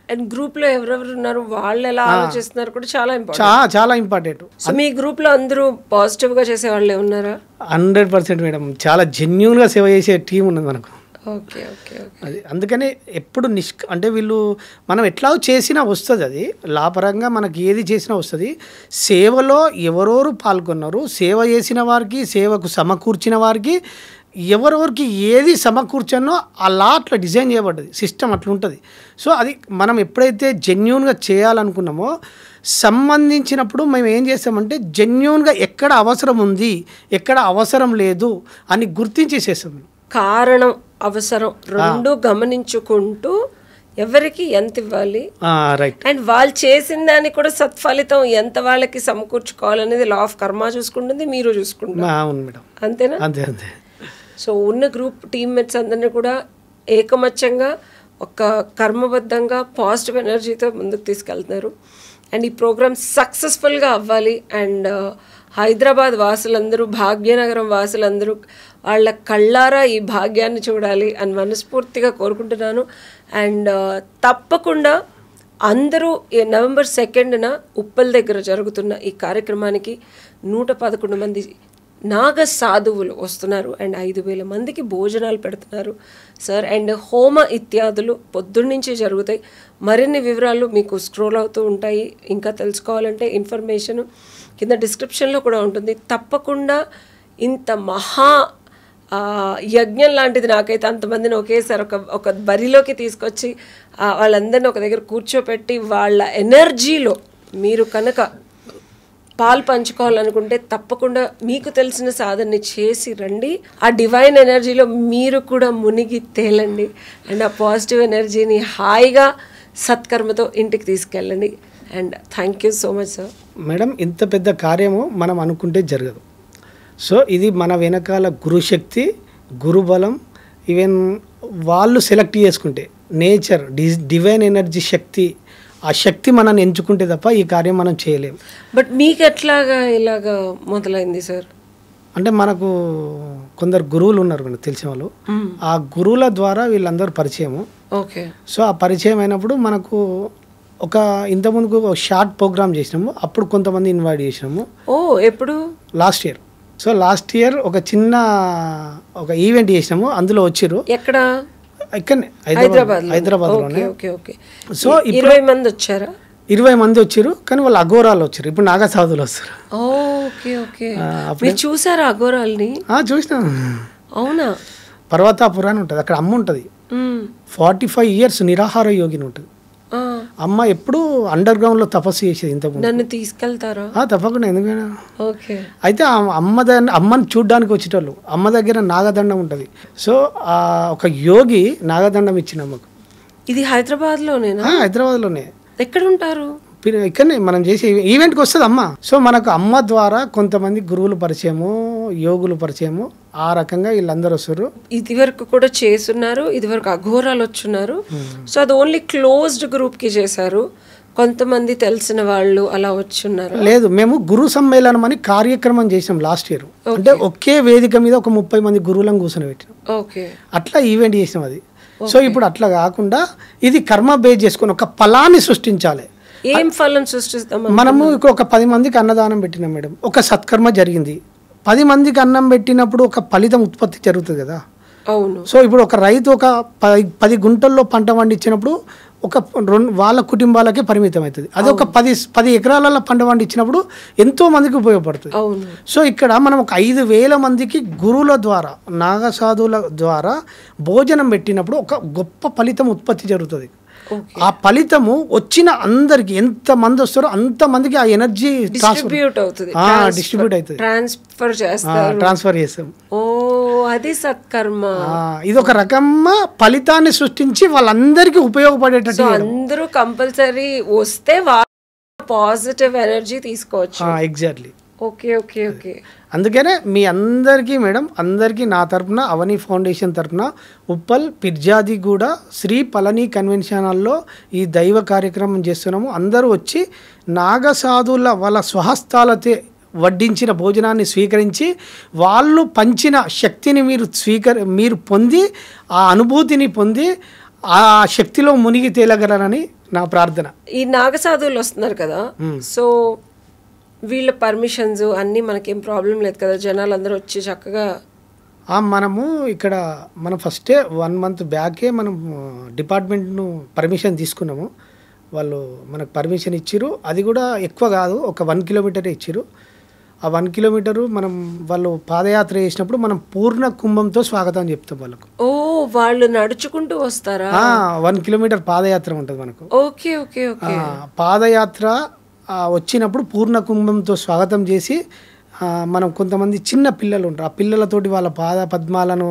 అండ్ గ్రూప్లో ఎవరెవరు ఉన్నారు, వాళ్ళు ఎలా ఆలోచిస్తున్నారు కూడా చాలా ఇంపార్టెంట్, చాలా ఇంపార్టెంట్. సో మీ గ్రూప్లో అందరూ పాజిటివ్గా చేసే వాళ్ళే ఉన్నారా? 100% మేడం. చాలా జెన్యూన్గా సేవ చేసే టీం ఉన్నది మనకు. ఓకే ఓకే అది అందుకనే ఎప్పుడు అంటే వీళ్ళు మనం ఎట్లా చేసినా వస్తుంది, అది లాపరంగా మనకి ఏది చేసినా వస్తుంది. సేవలో ఎవరెవరు పాల్గొన్నారు, సేవ చేసిన వారికి సేవకు సమకూర్చిన వారికి ఎవరెవరికి ఏది సమకూర్చనో అలా అట్లా డిజైన్ చేయబడ్డది, సిస్టమ్ అట్లా ఉంటుంది. సో అది మనం ఎప్పుడైతే జెన్యూన్గా చేయాలనుకున్నామో సంబంధించినప్పుడు మేము ఏం చేస్తామంటే జెన్యూన్గా ఎక్కడ అవసరం ఉంది ఎక్కడ అవసరం లేదు అని గుర్తించేసేస్తాం. కారణం అవసరం రెండు గమనించుకుంటూ ఎవరికి ఎంత ఇవ్వాలి అండ్ వాళ్ళు చేసిన దానికి కూడా సత్ఫలితం ఎంత వాళ్ళకి సమకూర్చుకోవాలనేది లా ఆఫ్ కర్మ చూసుకుంటుంది, మీరు చూసుకుంటారు. అంతేనా? అంతే అంతే. సో ఉన్న గ్రూప్ టీమ్మేట్స్ అందరినీ కూడా ఏకమత్యంగా ఒక కర్మబద్ధంగా పాజిటివ్ ఎనర్జీతో ముందుకు తీసుకెళ్తున్నారు. అండ్ ఈ ప్రోగ్రామ్ సక్సెస్ఫుల్గా అవ్వాలి. అండ్ హైదరాబాద్ వాసులందరూ, భాగ్యనగరం వాసులందరూ వాళ్ళ కళ్ళారా ఈ భాగ్యాన్ని చూడాలి అని మనస్ఫూర్తిగా కోరుకుంటున్నాను. అండ్ తప్పకుండా అందరూ November 2న ఉప్పల్ దగ్గర జరుగుతున్న ఈ కార్యక్రమానికి 111 మంది నాగ సాధువులు వస్తున్నారు అండ్ 5,000 మందికి భోజనాలు పెడుతున్నారు సార్. అండ్ హోమ ఇత్యాదులు పొద్దున్నుంచి జరుగుతాయి. మరిన్ని వివరాలు మీకు స్క్రోల్ అవుతూ ఉంటాయి. ఇంకా తెలుసుకోవాలంటే ఇన్ఫర్మేషన్ కింద డిస్క్రిప్షన్లో కూడా ఉంటుంది. తప్పకుండా ఇంత మహా యజ్ఞం లాంటిది నాకైతే. అంతమందిని ఒకేసారి ఒక బరిలోకి తీసుకొచ్చి వాళ్ళందరినీ ఒక దగ్గర కూర్చోపెట్టి వాళ్ళ ఎనర్జీలో మీరు కనుక పాలు పంచుకోవాలనుకుంటే తప్పకుండా మీకు తెలిసిన సాధనని చేసి రండి. ఆ డివైన్ ఎనర్జీలో మీరు కూడా మునిగి తేలండి. అండ్ ఆ పాజిటివ్ ఎనర్జీని హాయిగా సత్కర్మతో ఇంటికి తీసుకెళ్ళండి. And thank you so much sir. Madam, ఇంత పెద్ద కార్యము మనం అనుకుంటే జరగదు. సో ఇది మన వెనకాల గురుశక్తి, గురుబలం, ఈవెన్ వాళ్ళు సెలెక్ట్ చేసుకుంటే నేచర్, డివైన్ ఎనర్జీ శక్తి, ఆ శక్తి మనల్ని ఎంచుకుంటే తప్ప ఈ కార్యం మనం చేయలేము. బట్ మీకు ఎట్లాగా ఇలాగా మొదలైంది సార్? అంటే మనకు కొందరు గురువులు ఉన్నారు మనకు తెలిసిన వాళ్ళు. ఆ గురువుల ద్వారా వీళ్ళందరూ పరిచయము. ఓకే. సో ఆ పరిచయం అయినప్పుడు మనకు ఒక ఇంతకుముందుకు ఒక షార్ట్ ప్రోగ్రామ్ చేసినాము. అప్పుడు కొంతమంది ఇన్వైట్ చేసినాము. ఓ, ఎప్పుడు? Last year. So last year ఒక చిన్న ఒక ఈవెంట్ చేసినాము. అందులో వచ్చారు. ఎక్కడ? ఇక్కడనే హైదరాబాద్లోనే. సో 20 మంది వచ్చారా? 20 మంది వచ్చారు. కానీ వాళ్ళు అఘోరాలు వచ్చారు. ఇప్పుడు నాగా సాధువులు వస్తారు. Okay okay. మీరు చూసారా అఘోరాల్ని? చూసినా. అవునా? పర్వతాపుర అని ఉంటుంది, అక్కడ అమ్మ ఉంటుంది. 45 years నిరాహార యోగిని ఉంటుంది. అమ్మ ఎప్పుడు అండర్ గ్రౌండ్ లో తపస్సు చేసేది. ఇంతకు నన్ను తీసుకెళ్తారా? తప్పకుండా, ఎందుకైనా. ఓకే. అయితే అమ్మని చూడ్డానికి వచ్చేటోళ్ళు. అమ్మ దగ్గర నాగదండం ఉంటుంది. సో ఒక యోగి నాగదండం ఇచ్చిన అమ్మకు. ఇది హైదరాబాద్ లోనేనా? హైదరాబాద్లోనే. ఎక్కడ ఉంటారు? ఇక్కడనే మనం చేసే ఈవెంట్కి వస్తుంది అమ్మ. సో మనకు అమ్మ ద్వారా కొంతమంది గురువులు పరిచయము, యోగులు పరిచయము, ఆ రకంగా వీళ్ళందరూ వస్తారు. ఇది వరకు కూడా చేస్తున్నారు, ఇది వరకు అఘోరాలు వచ్చున్నారు. సో అది ఓన్లీ క్లోజ్డ్ గ్రూప్ కి చేశారు. కొంతమంది తెలిసిన వాళ్ళు అలా వచ్చున్నారు. లేదు, మేము గురు సమ్మేళనం అని కార్యక్రమం చేసాం లాస్ట్ ఇయర్. అంటే ఒకే వేదిక మీద ఒక 30 మంది గురువులను కూర్చొని పెట్టినాం. ఓకే. అట్లా ఈవెంట్ చేసినాం అది. సో ఇప్పుడు అట్లా కాకుండా ఇది కర్మ బేస్ చేసుకొని ఒక ఫలాన్ని సృష్టించాలి. ఏం ఫలం సృష్టిస్తాం? మనము ఇక్కడ ఒక 10 మందికి అన్నదానం పెట్టినాం మేడం. ఒక సత్కర్మ జరిగింది. 10 మందికి అన్నం పెట్టినప్పుడు ఒక ఫలితం ఉత్పత్తి జరుగుతుంది కదా. అవును. సో ఇప్పుడు ఒక రైతు ఒక 10 గుంటల్లో పంట పండించినప్పుడు ఒక వాళ్ళ కుటుంబాలకే పరిమితం అవుతుంది. అది ఒక 10 ఎకరాలలో పంట పండించినప్పుడు ఎంతో మందికి ఉపయోగపడుతుంది. అవును. సో ఇక్కడ మనం ఒక 5,000 మందికి గురువుల ద్వారా, నాగసాధువుల ద్వారా భోజనం పెట్టినప్పుడు ఒక గొప్ప ఫలితం ఉత్పత్తి జరుగుతుంది. ఆ ఫలితము వచ్చిన అందరికి ఎంత మంది వస్తారో అంత మందికి ఆ ఎనర్జీ డిస్ట్రిబ్యూట్ అవుతుంది. ట్రాన్స్ఫర్ చేస్తాం. ఓ, అది సత్కర్మ. ఇది ఒక రకంగా ఫలితాన్ని సృష్టించి వాళ్ళందరికీ ఉపయోగపడేటట్టు అందరూ కంపల్సరీ వస్తే పాజిటివ్ ఎనర్జీ తీసుకోవచ్చు. ఎగ్జాక్ట్లీ. Okay okay okay. అందుకనే మీ అందరికీ మేడం, అందరికీ నా తరపున, అవని ఫౌండేషన్ తరపున, ఉప్పల్ పిర్జాదిగూడ శ్రీ పళని కన్వెన్షన్ హాల్లో ఈ దైవ కార్యక్రమం చేస్తున్నాము. అందరూ వచ్చి నాగసాధువుల వాళ్ళ స్వహస్తాలతో వడ్డించిన భోజనాన్ని స్వీకరించి వాళ్ళు పంచిన శక్తిని మీరు పొంది, ఆ అనుభూతిని పొంది ఆ శక్తిలో మునిగి తేలగలరని నా ప్రార్థన. ఈ నాగసాధువులు వస్తున్నారు కదా, సో వీళ్ళ పర్మిషన్స్ అన్నీ మనకేం ప్రాబ్లం లేదు కదా? జనాలు అందరూ వచ్చి చక్కగా. మనము ఇక్కడ మనం ఫస్టే 1 month బ్యాకే మనం డిపార్ట్మెంట్ను పర్మిషన్ తీసుకున్నాము. వాళ్ళు మనకు పర్మిషన్ ఇచ్చిరు. అది కూడా ఎక్కువ కాదు, ఒక 1 kilometer ఇచ్చిరు. ఆ 1 kilometer మనం వాళ్ళు పాదయాత్ర చేసినప్పుడు మనం పూర్ణ కుంభంతో స్వాగతం చెప్తాం వాళ్ళకు. ఓ, వాళ్ళు నడుచుకుంటూ వస్తారా? 1 kilometer పాదయాత్ర ఉంటుంది మనకు. Okay okay okay. పాదయాత్ర వచ్చినప్పుడు పూర్ణ కుంభంతో స్వాగతం చేసి మనం కొంతమంది చిన్న పిల్లలు ఉంటారు, ఆ పిల్లలతోటి వాళ్ళ పాద పద్మాలను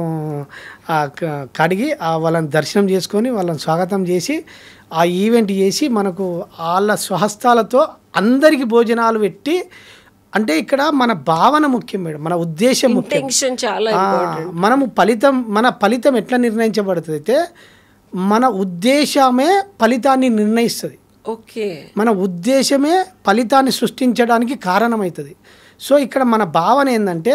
కడిగి వాళ్ళని దర్శనం చేసుకొని వాళ్ళని స్వాగతం చేసి ఆ ఈవెంట్ చేసి మనకు వాళ్ళ స్వహస్తాలతో అందరికీ భోజనాలు పెట్టి. అంటే ఇక్కడ మన భావన ముఖ్యం మేడం, మన ఉద్దేశం ముఖ్యం. మన ఫలితం ఎట్లా నిర్ణయించబడుతుంది అయితే మన ఉద్దేశమే ఫలితాన్ని నిర్ణయిస్తుంది. ఓకే. మన ఉద్దేశమే ఫలితాన్ని సృష్టించడానికి కారణమవుతుంది. సో ఇక్కడ మన భావన ఏంటంటే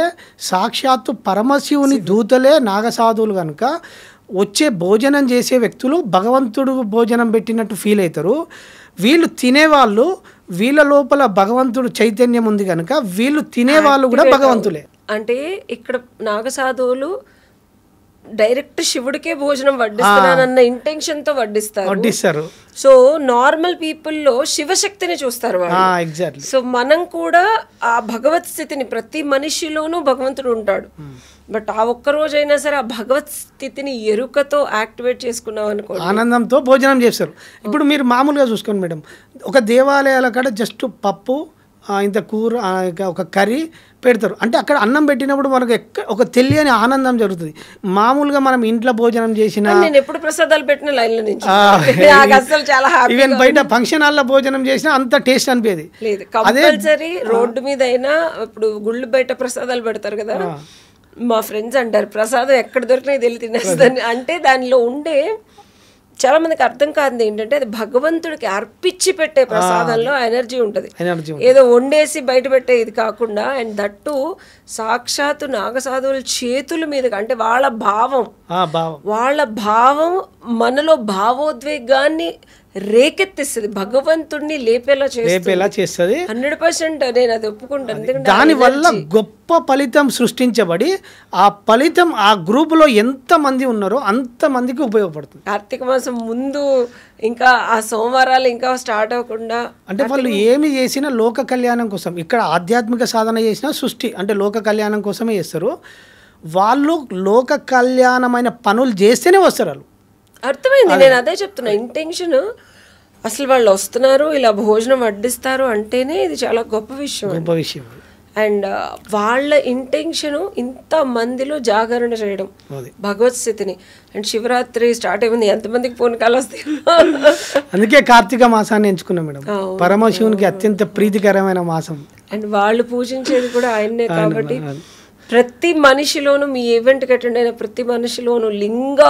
సాక్షాత్తు పరమశివుని దూతలే నాగసాధువులు కనుక వచ్చే భోజనం చేసే వ్యక్తులు భగవంతుడు భోజనం పెట్టినట్టు ఫీల్ అవుతారు. వీళ్ళు తినేవాళ్ళు, వీళ్ళ లోపల భగవంతుడు చైతన్యం ఉంది కనుక వీళ్ళు తినేవాళ్ళు కూడా భగవంతులే. అంటే ఇక్కడ నాగసాధువులు డైరెక్ట్ శివుడికే భోజనం వడ్డిస్తున్నానన్న ఇంటెన్షన్ తో వడ్డిస్తారు. సో నార్మల్ పీపుల్ లో శివశక్తిని చూస్తారు వాళ్ళు. ఎగ్జాక్ట్లీ. సో మనం కూడా ఆ భగవత్ స్థితిని, ప్రతి మనిషిలోనూ భగవంతుడు ఉంటాడు, బట్ ఆ ఒక్క రోజైనా సరే ఆ భగవత్ స్థితిని ఎరుకతో యాక్టివేట్ చేసుకున్నాం అనుకో, ఆనందంతో భోజనం చేస్తారు. ఇప్పుడు మీరు మామూలుగా చూసుకోండి మేడం, ఒక దేవాలయాల కాడ జస్ట్ పప్పు ఇంత కూర ఒక కర్రీ పెడతారు, అంటే అక్కడ అన్నం పెట్టినప్పుడు మనకు ఒక తెలియని ఆనందం జరుగుతుంది. మామూలుగా మనం ఇంట్లో భోజనం చేసిన, నేను ఎప్పుడు ప్రసాదాలు పెట్టిన లైన్ల నుంచి అసలు చాలా ఈవెన్ బయట ఫంక్షన్ హాల్లో భోజనం చేసినా అంత టేస్ట్ అనిపేది లేదు. కంపల్సరీ రోడ్డు మీద అయినా, ఇప్పుడు గుళ్ళు బయట ప్రసాదాలు పెడతారు కదా, మా ఫ్రెండ్స్ అంటారు ప్రసాదం ఎక్కడ దొరికినా వెళ్ళి తినేస్తాను అంటే దానిలో ఉండే చాలా మందికి అర్థం కాదు ఏంటంటే అది భగవంతుడికి అర్పించి పెట్టే ప్రసాదంలో ఎనర్జీ ఉంటుంది, ఏదో వండేసి బయట పెట్టే ఇది కాకుండా. అండ్ దట్టు సాక్షాత్తు నాగసాధువుల చేతుల మీద, అంటే వాళ్ళ భావం మనలో భావోద్వేగాన్ని రేకెత్తిస్తుంది, భగవంతుడిని లేపేలా చేస్తుంది 100%. నేను అది ఒప్పుకుంటాను, ఎందుకంటే దాని వల్ల గొప్ప ఫలితం సృష్టించబడి ఆ ఫలితం ఆ గ్రూప్ లో ఎంత మంది ఉన్నారో అంత మందికి ఉపయోగపడుతుంది. కార్తీక మాసం ముందు ఇంకా ఆ సోమవారాలు ఇంకా స్టార్ట్ అవ్వకుండా, అంటే వాళ్ళు ఏమి చేసినా లోక కళ్యాణం కోసం, ఇక్కడ ఆధ్యాత్మిక సాధన చేసినా సృష్టి అంటే లోక కళ్యాణం కోసమే చేస్తారు. వాళ్ళు లోక కళ్యాణమైన పనులు చేస్తేనే వస్తారు వాళ్ళు. అర్థమైంది, నేను అదే చెప్తున్నా. ఇంటెన్షన్ అసలు వాళ్ళు వస్తున్నారు, ఇలా భోజనం వడ్డిస్తారు అంటేనే ఇది చాలా గొప్ప విషయం. అండ్ వాళ్ళ ఇంటెన్షన్ ఇంత మందిలో జాగరణ చేయడం భగవత్ స్థితిని. అండ్ శివరాత్రి స్టార్ట్ అయింది, ఎంతమందికి ఫోన్ కాల్ వస్తాయి. అందుకే కార్తీక మాసాన్ని ఎంచుకున్నాం మేడం, పరమశివునికి అత్యంత ప్రీతికరమైన మాసం. అండ్ వాళ్ళు పూజించేది కూడా ఆయన్నే కాబట్టి ప్రతి మనిషిలోనూ, మీ ఈవెంట్కి అటెండ్ అయిన ప్రతి మనిషిలోనూ లింగ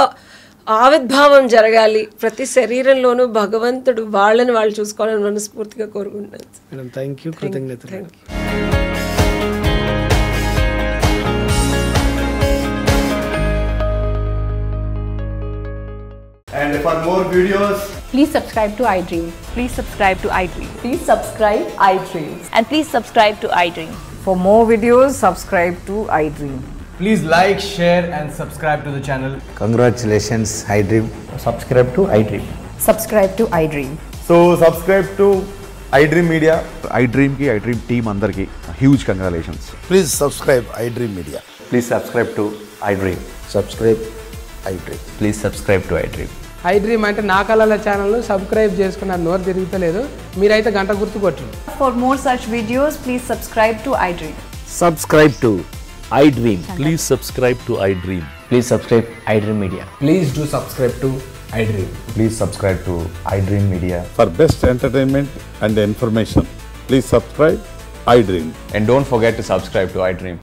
ఆవిర్భావం జరగాలి, ప్రతి శరీరంలోనూ భగవంతుడు వాళ్ళని వాళ్ళు చూసుకోవాలని మనస్ఫూర్తిగా కోరుకుంటున్నాను. మేడం థ్యాంక్ యూ, కృతజ్ఞతలు. And for more videos, please subscribe to iDream. Please subscribe to iDream. Please subscribe iDream. And please subscribe to iDream. For more videos, subscribe to iDream. please like, share and subscribe to the channel. Congratulations, iDream. Subscribe to iDream. Subscribe to iDream. So subscribe to iDream Media. iDream ki iDream team andarki huge congratulations. Please subscribe iDream Media. Please subscribe to iDream. Subscribe iDream. Please subscribe to iDream. iDream అంటే నా కళల channel subscribe చేసుకున్నారు, నోరు తిరుగుతలేదు, మీరైతే గంట గుర్తు కొట్టండి. For more such videos, please subscribe to iDream. Subscribe to iDream. Please subscribe to iDream. Please subscribe iDream Media. Please do subscribe to iDream. Please subscribe to iDream Media. For best entertainment and information, please subscribe iDream. And don't forget to subscribe to iDream.